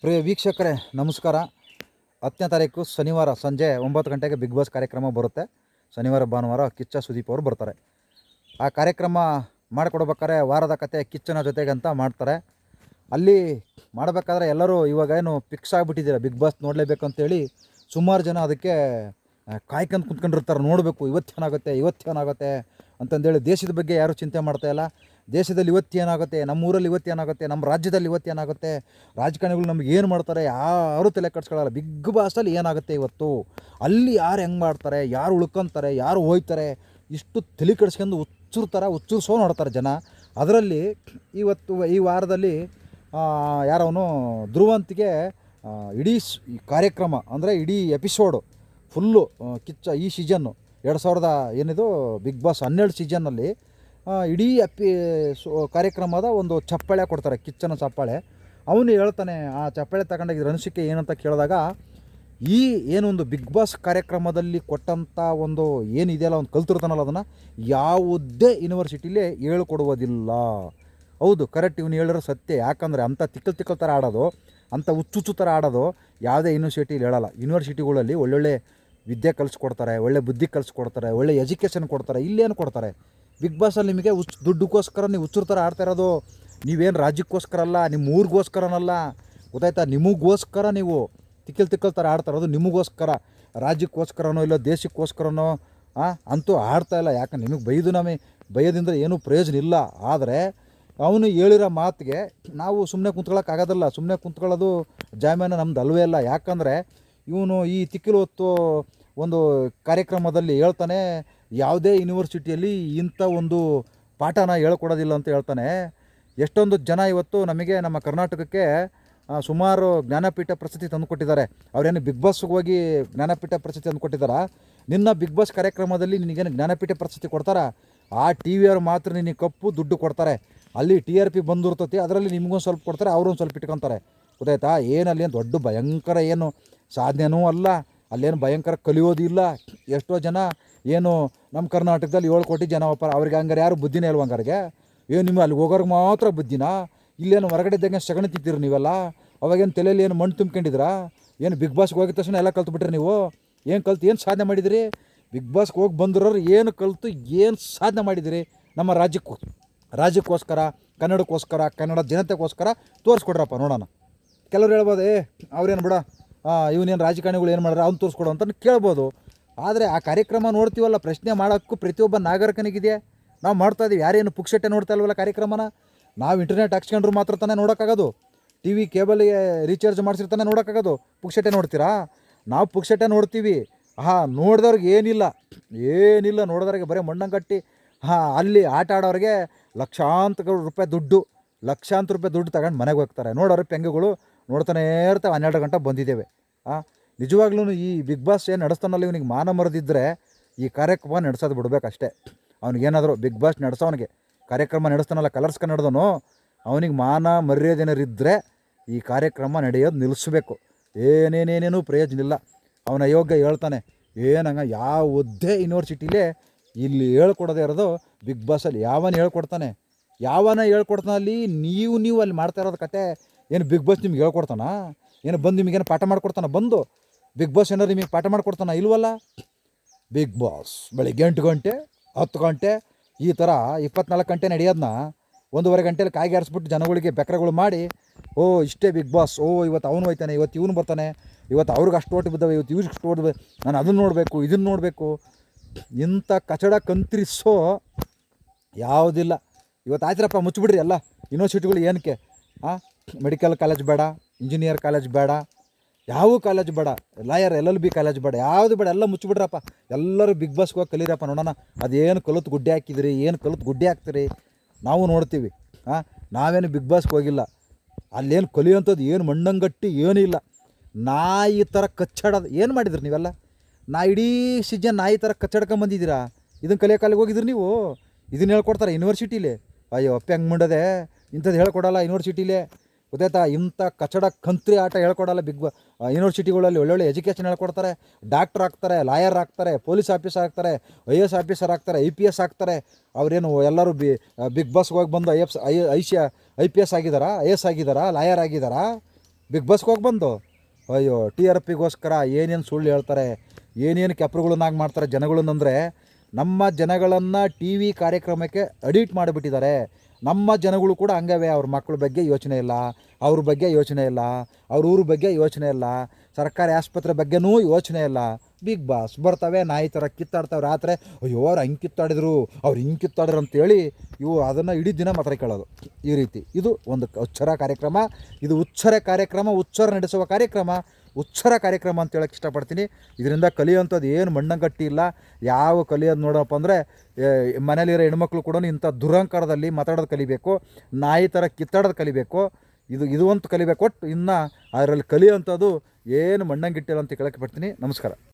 ಪ್ರಿಯ ವೀಕ್ಷಕರೇ ನಮಸ್ಕಾರ. 10ನೇ ತಾರೀಕು ಶನಿವಾರ ಸಂಜೆ 9 ಗಂಟೆಗೆ ಬಿಗ್ ಬಾಸ್ ಕಾರ್ಯಕ್ರಮ ಬರುತ್ತೆ. ಶನಿವಾರ ಭಾನುವಾರ ಕಿಚ್ಚ ಸುದೀಪ್ ಅವರು ಬರ್ತಾರೆ. ಆ ಕಾರ್ಯಕ್ರಮ ಮಾಡಿಕೊಡ್ಬೇಕಾದ್ರೆ ವಾರದ ಕತೆ ಕಿಚ್ಚನ ಜೊತೆಗೆ ಅಂತ ಮಾಡ್ತಾರೆ. ಅಲ್ಲಿ ಮಾಡಬೇಕಾದ್ರೆ ಎಲ್ಲರೂ ಇವಾಗ ಏನು ಫಿಕ್ಸ್ ಆಗಿಬಿಟ್ಟಿದ್ದೀರ ಬಿಗ್ ಬಾಸ್ ನೋಡಲೇಬೇಕು ಅಂತೇಳಿ ಸುಮಾರು ಜನ ಅದಕ್ಕೆ ಕಾಯ್ಕೊಂಡು ಕುಂತ್ಕೊಂಡಿರ್ತಾರೆ. ನೋಡಬೇಕು ಇವತ್ತೇನಾಗುತ್ತೆ ಅಂತಂದೇಳಿ ದೇಶದ ಬಗ್ಗೆ ಯಾರೂ ಚಿಂತೆ ಮಾಡ್ತಾಯಿಲ್ಲ. ದೇಶದಲ್ಲಿ ಇವತ್ತೇನಾಗುತ್ತೆ, ನಮ್ಮ ಊರಲ್ಲಿ ಇವತ್ತೇನಾಗುತ್ತೆ, ನಮ್ಮ ರಾಜ್ಯದಲ್ಲಿ ಇವತ್ತೇನಾಗುತ್ತೆ, ರಾಜಕಾರಣಿಗಳು ನಮ್ಗೆ ಏನು ಮಾಡ್ತಾರೆ ಯಾರೂ ತಲೆ ಕೆಡಿಸ್ಕೊಳ್ಳಲ್ಲ. ಬಿಗ್ ಬಾಸಲ್ಲಿ ಏನಾಗುತ್ತೆ ಇವತ್ತು, ಅಲ್ಲಿ ಯಾರು ಹೆಂಗೆ ಮಾಡ್ತಾರೆ, ಯಾರು ಉಳ್ಕೊತಾರೆ, ಯಾರು ಹೋಯ್ತಾರೆ, ಇಷ್ಟು ತಲೆ ಕೆಡಿಸ್ಕೊಂಡು ಹುಚ್ಚುರ್ಸೋ ನೋಡ್ತಾರೆ ಜನ. ಅದರಲ್ಲಿ ಇವತ್ತು ಈ ವಾರದಲ್ಲಿ ಯಾರವನು ಧ್ರುವಂತಿಗೆ ಇಡೀ ಕಾರ್ಯಕ್ರಮ ಅಂದರೆ ಇಡೀ ಎಪಿಸೋಡು ಫುಲ್ಲು ಕಿಚ್ಚ ಈ ಸೀಸನ್ನು 2000 ಬಿಗ್ ಬಾಸ್ 12 ಸೀಸನ್ನಲ್ಲಿ ಇಡೀ ಕಾರ್ಯಕ್ರಮದ ಒಂದು ಚಪ್ಪಾಳೆ ಕೊಡ್ತಾರೆ, ಕಿಚ್ಚನ ಚಪ್ಪಾಳೆ. ಅವನು ಹೇಳ್ತಾನೆ, ಆ ಚಪ್ಪಾಳೆ ತಗೊಂಡಾಗ ಇದ್ರ ಅನಿಸಿಕೆ ಏನಂತ ಕೇಳಿದಾಗ, ಈ ಏನೊಂದು ಬಿಗ್ ಬಾಸ್ ಕಾರ್ಯಕ್ರಮದಲ್ಲಿ ಕೊಟ್ಟಂಥ ಒಂದು ಏನಿದೆಯಲ್ಲ ಒಂದು ಕಲ್ತಿರ್ತಾನಲ್ಲ, ಅದನ್ನು ಯಾವುದೇ ಯೂನಿವರ್ಸಿಟಿಲೇ ಹೇಳ್ಕೊಡುವುದಿಲ್ಲ. ಹೌದು, ಕರೆಕ್ಟ್, ಇವನು ಹೇಳಿರೋ ಸತ್ಯ. ಯಾಕಂದರೆ ಅಂಥ ತಿಕ್ಕಲ್ ಥರ ಆಡೋದು, ಅಂಥ ಹುಚ್ಚು ಥರ ಆಡೋದು ಯಾವುದೇ ಯೂನಿವರ್ಸಿಟಿಲಿ ಹೇಳಲ್ಲ. ಯೂನಿವರ್ಸಿಟಿಗಳಲ್ಲಿ ಒಳ್ಳೊಳ್ಳೆ ವಿದ್ಯೆ ಕಲಿಸ್ಕೊಡ್ತಾರೆ, ಒಳ್ಳೆ ಬುದ್ಧಿ ಕಲಿಸ್ಕೊಡ್ತಾರೆ, ಒಳ್ಳೆ ಎಜುಕೇಷನ್ ಕೊಡ್ತಾರೆ. ಇಲ್ಲೇನು ಕೊಡ್ತಾರೆ? ಬಿಗ್ ಬಾಸಲ್ಲಿ ನಿಮಗೆ ದುಡ್ಡುಗೋಸ್ಕರ ನೀವು ಹುಚ್ಚರ ಥರ ಆಡ್ತಾ ಇರೋದು. ನೀವೇನು ರಾಜ್ಯಕ್ಕೋಸ್ಕರ ಅಲ್ಲ, ನಿಮ್ಮ ಊರಿಗೋಸ್ಕರನಲ್ಲ, ಗೊತ್ತಾಯ್ತಾ? ನಿಮಗೋಸ್ಕರ ನೀವು ತಿಕ್ಕಲ್ ಥರ ಆಡ್ತಾ ಇರೋದು, ನಿಮಗೋಸ್ಕರ. ರಾಜ್ಯಕ್ಕೋಸ್ಕರನೋ ಇಲ್ಲ ದೇಶಕ್ಕೋಸ್ಕರನೋ ಅಂತೂ ಆಡ್ತಾ ಇಲ್ಲ. ಯಾಕಂದ್ರೆ ನಿಮಗೆ ಬೈಯೋದ್ರಿಂದ ಏನೂ ಪ್ರಯೋಜನ ಇಲ್ಲ. ಆದರೆ ಅವನು ಹೇಳಿರೋ ಮಾತಿಗೆ ನಾವು ಸುಮ್ಮನೆ ಕುಂತ್ಕೊಳ್ಳೋಕ್ಕಾಗೋದಿಲ್ಲ. ಸುಮ್ಮನೆ ಕುಂತ್ಕೊಳ್ಳೋದು ಜಾಮೀನು ನಮ್ದು ಅಲ್ವೇ ಅಲ್ಲ. ಯಾಕಂದರೆ ಇವನು ಈ ತಿಕ್ಕಿಲು ಹೊತ್ತು ಒಂದು ಕಾರ್ಯಕ್ರಮದಲ್ಲಿ ಹೇಳ್ತಾನೆ, ಯಾವುದೇ ಯೂನಿವರ್ಸಿಟಿಯಲ್ಲಿ ಇಂಥ ಒಂದು ಪಾಠನ ಹೇಳ್ಕೊಡೋದಿಲ್ಲ ಅಂತ ಹೇಳ್ತಾನೆ. ಎಷ್ಟೊಂದು ಜನ ಇವತ್ತು ನಮಗೆ ನಮ್ಮ ಕರ್ನಾಟಕಕ್ಕೆ ಸುಮಾರು ಜ್ಞಾನಪೀಠ ಪ್ರಶಸ್ತಿ ತಂದುಕೊಟ್ಟಿದ್ದಾರೆ. ಅವರೇನು ಬಿಗ್ ಬಾಸ್ಗೆ ಹೋಗಿ ಜ್ಞಾನಪೀಠ ಪ್ರಶಸ್ತಿ ತಂದುಕೊಟ್ಟಿದ್ದಾರೆ. ನಿನ್ನ ಬಿಗ್ ಬಾಸ್ ಕಾರ್ಯಕ್ರಮದಲ್ಲಿ ನಿನಗೇನು ಜ್ಞಾನಪೀಠ ಪ್ರಶಸ್ತಿ ಕೊಡ್ತಾರಾ? ಆ ಟಿ ವಿಯವ್ರು ಮಾತ್ರ ನಿನಗೆ ಕಪ್ಪು ದುಡ್ಡು ಕೊಡ್ತಾರೆ. ಅಲ್ಲಿ TRP ಬಂದಿರ್ತತಿ, ಅದರಲ್ಲಿ ನಿಮಗೊಂದು ಸ್ವಲ್ಪ ಕೊಡ್ತಾರೆ, ಅವ್ರೊಂದು ಸ್ವಲ್ಪ ಇಟ್ಕೊತಾರೆ. ಗೊತ್ತಾಯ್ತಾ? ಏನಲ್ಲಿ ಏನು ದೊಡ್ಡ ಭಯಂಕರ ಏನು ಸಾಧನೆನೂ ಅಲ್ಲ, ಅಲ್ಲೇನು ಭಯಂಕರ ಕಲಿಯೋದಿಲ್ಲ. ಎಷ್ಟೋ ಜನ ಏನು ನಮ್ಮ ಕರ್ನಾಟಕದಲ್ಲಿ 7 ಕೋಟಿ ಜನ ಅವ್ರಿಗೆ ಹಂಗಾರೆ ಯಾರು ಬುದ್ಧಿನೇ ಇಲ್ವ? ಹಂಗಾರಿಗೆ ಏನು ನಿಮ್ಮ ಅಲ್ಲಿ ಹೋಗೋರ್ಗೆ ಮಾತ್ರ ಬುದ್ಧಿನಾ? ಇಲ್ಲೇನು ಹೊರಗಡೆ ಇದ್ದಂಗೆ ಸಗಣಿ ತಿಂತೀರಿ ನೀವೆಲ್ಲ? ಅವಾಗೇನು ತಲೆಯಲ್ಲಿ ಏನು ಮಣ್ಣು ತುಂಬ್ಕೊಂಡಿದ್ರಾ? ಏನು ಬಿಗ್ ಬಾಸ್ಗೆ ಹೋಗಿದ ತಕ್ಷಣ ಎಲ್ಲ ಕಲ್ತ್ಬಿಟ್ರಿ ನೀವು? ಏನು ಸಾಧನೆ ಮಾಡಿದಿರಿ? ಬಿಗ್ ಬಾಸ್ಗೆ ಹೋಗಿ ಬಂದಿರೋರು ಏನು ಕಲಿತು ಏನು ಸಾಧನೆ ಮಾಡಿದಿರಿ? ನಮ್ಮ ರಾಜ್ಯಕ್ಕೋಸ್ಕರ, ಕನ್ನಡ ಜನತೆಗೋಸ್ಕರ ತೋರಿಸ್ಕೊಡ್ರಪ್ಪ ನೋಡೋಣ. ಕೆಲವ್ರು ಹೇಳ್ಬೋದು, ಅವ್ರೇನು ಬಿಡ, ಇವನೇನು ರಾಜಕಾರಣಿಗಳು ಏನು ಮಾಡ್ರೆ ಅವ್ನು ತೋರಿಸ್ಕೊಡು ಅಂತ ಕೇಳ್ಬೋದು. ಆದರೆ ಆ ಕಾರ್ಯಕ್ರಮ ನೋಡ್ತೀವಲ್ಲ, ಪ್ರಶ್ನೆ ಮಾಡೋಕ್ಕೂ ಪ್ರತಿಯೊಬ್ಬ ನಾಗರಿಕನಿಗಿದೆ. ನಾವು ಮಾಡ್ತಾಯಿದ್ದೀವಿ. ಯಾರೇನು ಪುಕ್ಷಟ್ಟೆ ನೋಡ್ತಾ ಇಲ್ವಲ್ಲ ಕಾರ್ಯಕ್ರಮನ. ನಾವು ಇಂಟರ್ನೆಟ್ ಹಾಕ್ಸ್ಕೊಂಡ್ರು ಮಾತ್ರ ತಾನೇ ನೋಡೋಕ್ಕಾಗೋದು. TV ಕೇಬಲ್ಗೆ recharge ಮಾಡಿಸಿರ್ತಾನೆ ನೋಡೋಕ್ಕಾಗೋದು. ಪುಕ್ಷಟ್ಟೆ ನೋಡ್ತೀರಾ? ನಾವು ಪುಕ್ಷಟ್ಟೆ ನೋಡ್ತೀವಿ. ನೋಡಿದವ್ರಿಗೆ ಏನಿಲ್ಲ ನೋಡಿದವ್ರಿಗೆ ಬರೀ ಮಣ್ಣಂಗಟ್ಟಿ ಅಲ್ಲಿ ಆಟ ಆಡೋರಿಗೆ ಲಕ್ಷಾಂತರ ರೂಪಾಯಿ ದುಡ್ಡು ತಗೊಂಡು ಮನೆಗೆ ಹೋಗ್ತಾರೆ. ನೋಡೋರು ಪೆಂಗುಗಳು ನೋಡ್ತಾನೇ ಇರ್ತವೆ. 12 ಗಂಟೆ ಬಂದಿದ್ದೇವೆ. ನಿಜವಾಗ್ಲೂ ಈ ಬಿಗ್ ಬಾಸ್ ಏನು ನಡೆಸ್ತಾನಲ್ಲ, ಇವನಿಗೆ ಮಾನ ಮರದಿದ್ದರೆ ಈ ಕಾರ್ಯಕ್ರಮ ನಡೆಸೋದು ಬಿಡ್ಬೇಕಷ್ಟೇ. ಅವ್ನಿಗೇನಾದರೂ ಬಿಗ್ ಬಾಸ್ ನಡೆಸೋನಿಗೆ ಕಾರ್ಯಕ್ರಮ ನಡೆಸ್ತಾನಲ್ಲ, ಕಲರ್ಸ್ ಕನ್ನಡದವನು, ಅವನಿಗೆ ಮಾನ ಮರ್ಯಾದೆನರಿದ್ದರೆ ಈ ಕಾರ್ಯಕ್ರಮ ನಡೆಯೋದು ನಿಲ್ಲಿಸ್ಬೇಕು. ಏನೇನೇನೇನೂ ಪ್ರಯೋಜನ ಇಲ್ಲ. ಅವನ ಅಯೋಗ್ಯ ಹೇಳ್ತಾನೆ, ಏನಂಗ ಯಾವುದೇ ಯೂನಿವರ್ಸಿಟಿಲೇ ಇಲ್ಲಿ ಹೇಳ್ಕೊಡೋದೇ ಇರೋದು ಬಿಗ್ ಬಾಸಲ್ಲಿ. ಯಾವನ ಹೇಳ್ಕೊಡ್ತಾನೆ ಅಲ್ಲಿ? ನೀವು ಅಲ್ಲಿ ಮಾಡ್ತಾ ಇರೋದು ಕತೆ ಏನು ಬಿಗ್ ಬಾಸ್ ನಿಮ್ಗೆ ಹೇಳ್ಕೊಡ್ತಾನ? ಏನು ಬಂದು ನಿಮಗೇನು ಪಾಠ ಮಾಡಿಕೊಡ್ತಾನ? ಬಂದು ಬಿಗ್ ಬಾಸ್ ಏನಾದ್ರು ನಿಮಗೆ ಪಾಠ ಮಾಡಿಕೊಡ್ತಾನ? ಇಲ್ವಲ್ಲ. ಬಿಗ್ ಬಾಸ್ ಬೆಳಿಗ್ಗೆ 8 ಗಂಟೆ 10 ಗಂಟೆ ಈ ಥರ 24 ಗಂಟೆ ನಡೆಯೋದನ್ನ 1.5 ಗಂಟೆಯಲ್ಲಿ ಕಾಯಿಗೆ ಆರಿಸ್ಬಿಟ್ಟು ಜನಗಳಿಗೆ ಬೆಕ್ರಗಳು ಮಾಡಿ, ಇಷ್ಟೇ ಬಿಗ್ ಬಾಸ್, ಇವತ್ತು ಅವನು ಹೋಯ್ತಾನೆ, ಇವತ್ತು ಇವನು ಬರ್ತಾನೆ, ಇವತ್ತು ಅವ್ರಿಗೆ ಅಷ್ಟು ಓಟು ಬಿದ್ದಾವೆ, ಇವತ್ತು ಇವ್ರಿಗೆ ಅಷ್ಟು ಓಟು, ನಾನು ಅದನ್ನು ನೋಡಬೇಕು ಇದನ್ನು ನೋಡಬೇಕು, ಇಂಥ ಕಚಡ ಕಂತ್ರಿಸೋ ಯಾವುದಿಲ್ಲ. ಇವತ್ತು ಆಯ್ತರಪ್ಪ, ಮುಚ್ಚಿಬಿಡ್ರಿ ಎಲ್ಲ ಯೂನಿವರ್ಸಿಟಿಗಳು. ಏನಕ್ಕೆ? ಮೆಡಿಕಲ್ ಕಾಲೇಜ್ ಬೇಡ, ಇಂಜಿನಿಯರ್ ಕಾಲೇಜ್ ಬೇಡ, ಯಾವ ಕಾಲೇಜ್ ಬೇಡ, ಲಾಯರ್ LLB ಕಾಲೇಜ್ ಬೇಡ, ಯಾವುದು ಬೇಡ, ಎಲ್ಲ ಮುಚ್ಚಿಬಿಡ್ರಪ್ಪ. ಎಲ್ಲರೂ ಬಿಗ್ ಬಾಸ್ಗೆ ಹೋಗಿ ಕಲೀರಪ್ಪ, ನೋಡೋಣ ಅದೇನು ಕಲಿತು ಗುಡ್ಡೆ ಹಾಕಿದಿರಿ, ಏನು ಕಲಿತು ಗುಡ್ಡೆ ಹಾಕ್ತೀರಿ, ನಾವು ನೋಡ್ತೀವಿ. ನಾವೇನು ಬಿಗ್ ಬಾಸ್ಗೆ ಹೋಗಿಲ್ಲ. ಅಲ್ಲೇನು ಕಲಿಯೋಂಥದ್ದು ಏನು ಮಣ್ಣಂಗಟ್ಟಿ ಏನೂ ಇಲ್ಲ. ನಾಯಿ ಥರ ಕಚ್ಚಾಡೋದು ಏನು ಮಾಡಿದ್ರಿ ನೀವೆಲ್ಲ? ಇಡೀ ಸೀಸನ್ ನಾಯಿ ಥರ ಕಚ್ಚಾಡ್ಕೊಂಬಂದಿದ್ದೀರಾ. ಇದನ್ನು ಕಲಿಯೋಕಾಲಿಗೆ ಹೋಗಿದ್ರಿ ನೀವು? ಇದನ್ನು ಹೇಳ್ಕೊಡ್ತಾರೆ ಯೂನಿವರ್ಸಿಟಿಲಿ? ಅಯ್ಯೋ ಅಪ್ಪೆ ಹಂಗೆ ಮುಂಡದೆ, ಇಂಥದ್ದು ಹೇಳ್ಕೊಡಲ್ಲ ಯೂನಿವರ್ಸಿಟಿಲೇ. ಗೊತ್ತಾಯ್ತಾ? ಇಂಥ ಕಚಡ ಕಂತ್ರಿ ಆಟ ಹೇಳ್ಕೊಡಲ್ಲ ಯೂನಿವರ್ಸಿಟಿಗಳಲ್ಲಿ. ಒಳ್ಳೊಳ್ಳೆ ಎಜುಕೇಷನ್ ಹೇಳ್ಕೊಡ್ತಾರೆ. ಡಾಕ್ಟ್ರ್ ಆಗ್ತಾರೆ, ಲಾಯರ್ ಆಗ್ತಾರೆ, ಪೊಲೀಸ್ ಆಫೀಸರ್ ಆಗ್ತಾರೆ, IAS ಆಫೀಸರ್ ಆಗ್ತಾರೆ, IPS ಆಗ್ತಾರೆ. ಅವರೇನು ಎಲ್ಲರೂ ಬಿಗ್ ಬಾಸ್ಗೆ ಹೋಗಿ ಬಂದು IPS ಆಗಿದ್ದಾರಾ, IAS ಆಗಿದ್ದಾರಾ, ಲಾಯರ್ ಆಗಿದ್ದಾರಾ? ಬಿಗ್ ಬಾಸ್ಗೆ ಹೋಗಿ ಬಂದು ಅಯ್ಯೋ ಟಿ ಆರ್ ಪಿಗೋಸ್ಕರ ಏನೇನು ಸುಳ್ಳು ಹೇಳ್ತಾರೆ, ಏನೇನು ಕೆಪ್ರುಗಳನ್ನಾಗಿ ಮಾಡ್ತಾರೆ ಜನಗಳನ್ನಂದರೆ, ನಮ್ಮ ಜನಗಳನ್ನು ಟಿ ವಿ ಕಾರ್ಯಕ್ರಮಕ್ಕೆ ಅಡಿಕ್ಟ್ ಮಾಡಿಬಿಟ್ಟಿದ್ದಾರೆ. ನಮ್ಮ ಜನಗಳು ಕೂಡ ಹಂಗವೇ. ಅವ್ರ ಮಕ್ಕಳ ಬಗ್ಗೆ ಯೋಚನೆ ಇಲ್ಲ, ಅವ್ರ ಬಗ್ಗೆ ಯೋಚನೆ ಇಲ್ಲ, ಅವ್ರ ಊರ ಬಗ್ಗೆ ಯೋಚನೆ ಇಲ್ಲ, ಸರ್ಕಾರಿ ಆಸ್ಪತ್ರೆ ಬಗ್ಗೆನೂ ಯೋಚನೆ ಇಲ್ಲ. ಬಿಗ್ ಬಾಸ್ ಬರ್ತವೆ, ನಾಯಿ ಥರ ಕಿತ್ತಾಡ್ತಾವೆ ರಾತ್ರಿ. ಅಯ್ಯೋ ಅವ್ರು ಹಂಗೆ ಕಿತ್ತಾಡಿದ್ರು, ಅವ್ರು ಹಿಂಗೆ ಕಿತ್ತಾಡಿದ್ರು ಅಂತೇಳಿ ಇವು ಅದನ್ನು ಇಡೀ ದಿನ ಮಾತ್ರ ಕೇಳೋದು. ಈ ರೀತಿ ಇದು ಒಂದು ಉಚ್ಚಾರ ಕಾರ್ಯಕ್ರಮ. ಇದು ಉಚ್ಚಾರ ಕಾರ್ಯಕ್ರಮ, ಉಚ್ಚಾರ ನಡೆಸುವ ಕಾರ್ಯಕ್ರಮ, ಉಚ್ಚಾರ ಕಾರ್ಯಕ್ರಮ ಅಂತ ಹೇಳೋಕ್ಕೆ ಇಷ್ಟಪಡ್ತೀನಿ. ಇದರಿಂದ ಕಲಿಯೋಂಥದ್ದು ಏನು ಮಣ್ಣಂಗಟ್ಟಿ ಇಲ್ಲ. ಯಾವ ಕಲಿಯೋದು ನೋಡಪ್ಪ ಅಂದರೆ, ಮನೇಲಿರೋ ಹೆಣ್ಮಕ್ಳು ಕೂಡ ಇಂಥ ದುರಹಂಕಾರದಲ್ಲಿ ಮಾತಾಡೋದು ಕಲಿಬೇಕು, ನಾಯಿ ಥರ ಕಿತ್ತಾಡೋದು ಕಲಿಬೇಕು. ಇದು ಅಂತೂ ಕಲಿಬೇಕು. ಒಟ್ಟು ಇನ್ನು ಅದರಲ್ಲಿ ಕಲಿಯೋಂಥದ್ದು ಏನು ಮಣ್ಣಂಗಿಟ್ಟಿಲ್ಲ ಅಂತ ಕೇಳೋಕ್ಕೆ ಪಡ್ತೀನಿ. ನಮಸ್ಕಾರ.